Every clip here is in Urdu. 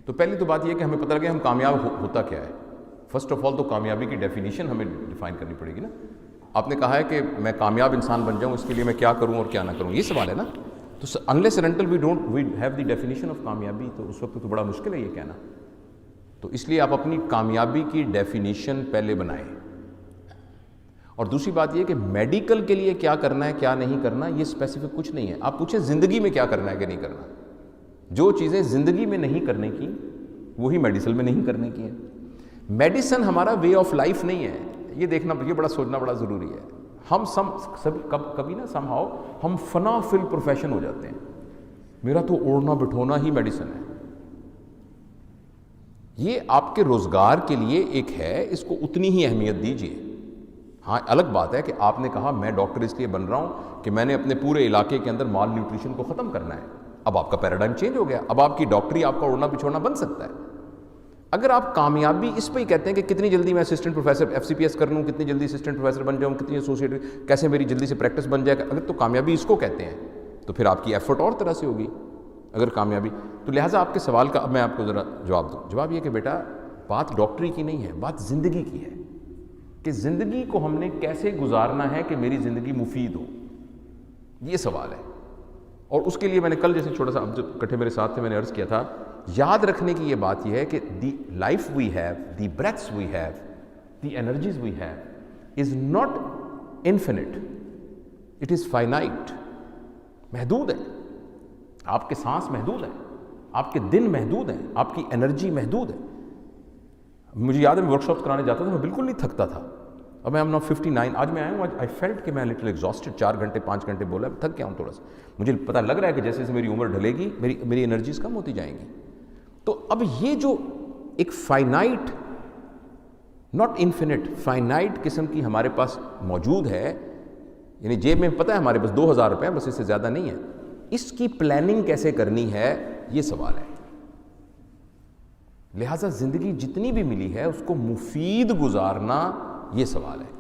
تو پہلی تو بات یہ کہ ہمیں پتہ لگے ہم کامیاب ہوتا کیا ہے. فرسٹ آف آل تو کامیابی کی ڈیفینیشن ہمیں ڈیفائن کرنی پڑے گی نا. آپ نے کہا ہے کہ میں کامیاب انسان بن جاؤں اس کے لیے میں کیا کروں اور کیا نہ کروں, یہ سوال ہے نا. تو unless and until we have the definition of کامیابی, تو اس وقت تو بڑا مشکل ہے یہ کہنا. تو اس لیے آپ اپنی کامیابی کی ڈیفینیشن پہلے بنائیں. اور دوسری بات یہ کہ میڈیکل کے لیے کیا کرنا ہے کیا نہیں کرنا یہ اسپیسیفک کچھ نہیں ہے. آپ پوچھیں زندگی میں کیا کرنا ہے کہ نہیں کرنا. جو چیزیں زندگی میں نہیں کرنے کی وہی میڈیسن میں نہیں کرنے کی ہیں. میڈیسن ہمارا وے آف لائف نہیں ہے, یہ دیکھنا, یہ بڑا سوچنا بڑا ضروری ہے. ہم کبھی نا سم ہاؤ ہم فنا فل پروفیشن ہو جاتے ہیں. میرا تو اوڑھنا بٹھونا ہی میڈیسن ہے. یہ آپ کے روزگار کے لیے ایک ہے, اس کو اتنی ہی اہمیت دیجیے. ہاں الگ بات ہے کہ آپ نے کہا میں ڈاکٹر اس لیے بن رہا ہوں کہ میں نے اپنے پورے علاقے کے اندر مال نیوٹریشن کو ختم کرنا ہے. اب آپ کا پیراڈائم چینج ہو گیا, اب آپ کی ڈاکٹری آپ کا اوڑھنا بچھوڑنا بن سکتا ہے. اگر آپ کامیابی اس پہ ہی کہتے ہیں کہ کتنی جلدی میں اسسٹنٹ پروفیسر FCPS کر لوں, کتنی جلدی اسسٹنٹ پروفیسر بن جاؤں, کتنی ایسوسیٹ, کیسے میری جلدی سے پریکٹس بن جائے گا, اگر تو کامیابی اس کو کہتے ہیں تو پھر آپ کی ایفرٹ اور طرح سے ہوگی. اگر کامیابی تو لہٰذا آپ کے سوال کا اب میں آپ کو ذرا جواب دوں. جواب یہ کہ بیٹا بات ڈاکٹری کی نہیں ہے, بات زندگی کی ہے کہ زندگی کو ہم نے کیسے گزارنا ہے کہ میری زندگی مفید ہو, یہ سوال ہے. اور اس کے لیے میں نے کل جیسے چھوٹا سا, اب جب کٹھے میرے ساتھ تھے میں نے عرض کیا تھا, یاد رکھنے کی یہ بات یہ ہے کہ the life we have, the breaths we have, the energies we have is not infinite, it is finite. محدود ہے. آپ کے سانس محدود ہیں, آپ کے دن محدود ہیں, آپ کی انرجی محدود ہے. مجھے یاد ہے میں ورک شاپس کرانے جاتا تھا, میں بالکل نہیں تھکتا تھا. اب میں ناؤ 59, آج میں آیا ہوں, آئی فیلٹ کہ میں لٹل ایگزاسٹڈ, 4 گھنٹے 5 گھنٹے بولا, تھک گیا ہوں تھوڑا سا. مجھے پتہ لگ رہا ہے کہ جیسے جیسے میری عمر ڈھلے گی میری انرجیز کم ہوتی جائیں گی. تو اب یہ جو ایک فائنائٹ, ناٹ انفینٹ, فائنائٹ قسم کی ہمارے پاس موجود ہے, یعنی جیب میں پتہ ہے ہمارے پاس 2000 روپے, بس اس سے زیادہ نہیں ہے. اس کی پلاننگ کیسے کرنی ہے یہ سوال ہے. لہٰذا زندگی جتنی بھی ملی ہے اس کو مفید گزارنا یہ سوال ہے,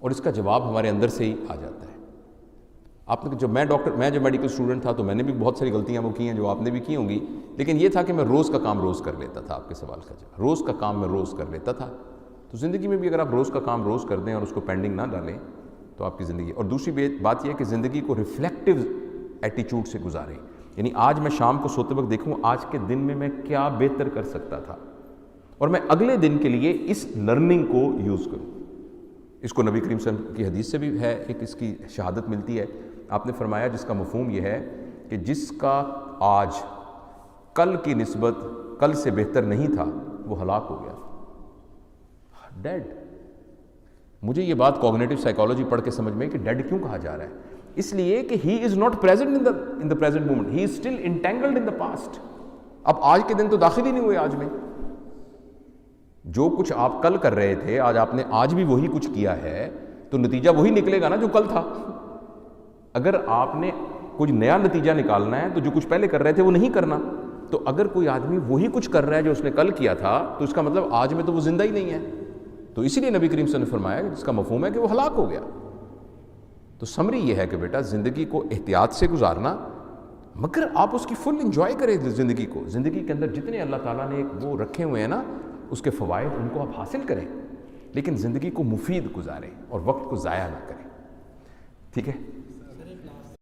اور اس کا جواب ہمارے اندر سے ہی آ جاتا ہے. آپ نے میں جو میڈیکل اسٹوڈنٹ تھا تو میں نے بھی بہت ساری غلطیاں وہ کی ہیں جو آپ نے بھی کی ہوں گی, لیکن یہ تھا کہ میں روز کا کام روز کر لیتا تھا. آپ کے سوال کا جواب, روز کا کام میں روز کر لیتا تھا. تو زندگی میں بھی اگر آپ روز کا کام روز کر دیں اور اس کو پینڈنگ نہ ڈالیں تو آپ کی زندگی. اور دوسری بات یہ ہے کہ زندگی کو ریفلیکٹیو ایٹیچیوڈ سے گزاریں, یعنی آج میں شام کو سوتے وقت دیکھوں آج کے دن میں کیا بہتر کر سکتا تھا, اور میں اگلے دن کے لیے اس لرننگ کو یوز کروں. اس کو نبی کریم صلی اللہ علیہ وسلم کی حدیث سے بھی ہے, ایک اس کی شہادت ملتی ہے. آپ نے فرمایا جس کا مفہوم یہ ہے کہ جس کا آج کل کی نسبت کل سے بہتر نہیں تھا وہ ہلاک ہو گیا, ڈیڈ. مجھے یہ بات کوگنیٹو سائیکالوجی پڑھ کے سمجھ میں کہ ڈیڈ کیوں کہا جا رہا ہے, اس لیے کہ he is not present in the present moment, he is still entangled in the past. اب آج کے دن تو داخل ہی نہیں ہوئے آج میں. جو کچھ آپ کل کر رہے تھے آج آپ نے آج بھی وہی کچھ کیا ہے, تو نتیجہ وہی نکلے گا نا جو کل تھا. اگر آپ نے کچھ نیا نتیجہ نکالنا ہے تو جو کچھ پہلے کر رہے تھے وہ نہیں کرنا. تو اگر کوئی آدمی وہی کچھ کر رہا ہے جو اس نے کل کیا تھا تو اس کا مطلب آج میں تو وہ زندہ ہی نہیں ہے. تو اسی لیے نبی کریم صلی اللہ علیہ وسلم نے فرمایا کہ جس کا مفہوم ہے کہ وہ ہلاک ہو گیا. تو سمری یہ ہے کہ بیٹا زندگی کو احتیاط سے گزارنا, مگر آپ اس کی فل انجوائے کریں زندگی کو. زندگی کے اندر جتنے اللہ تعالیٰ نے وہ رکھے ہوئے ہیں نا اس کے فوائد ان کو آپ حاصل کریں, لیکن زندگی کو مفید گزاریں اور وقت کو ضائع نہ کریں. ٹھیک ہے.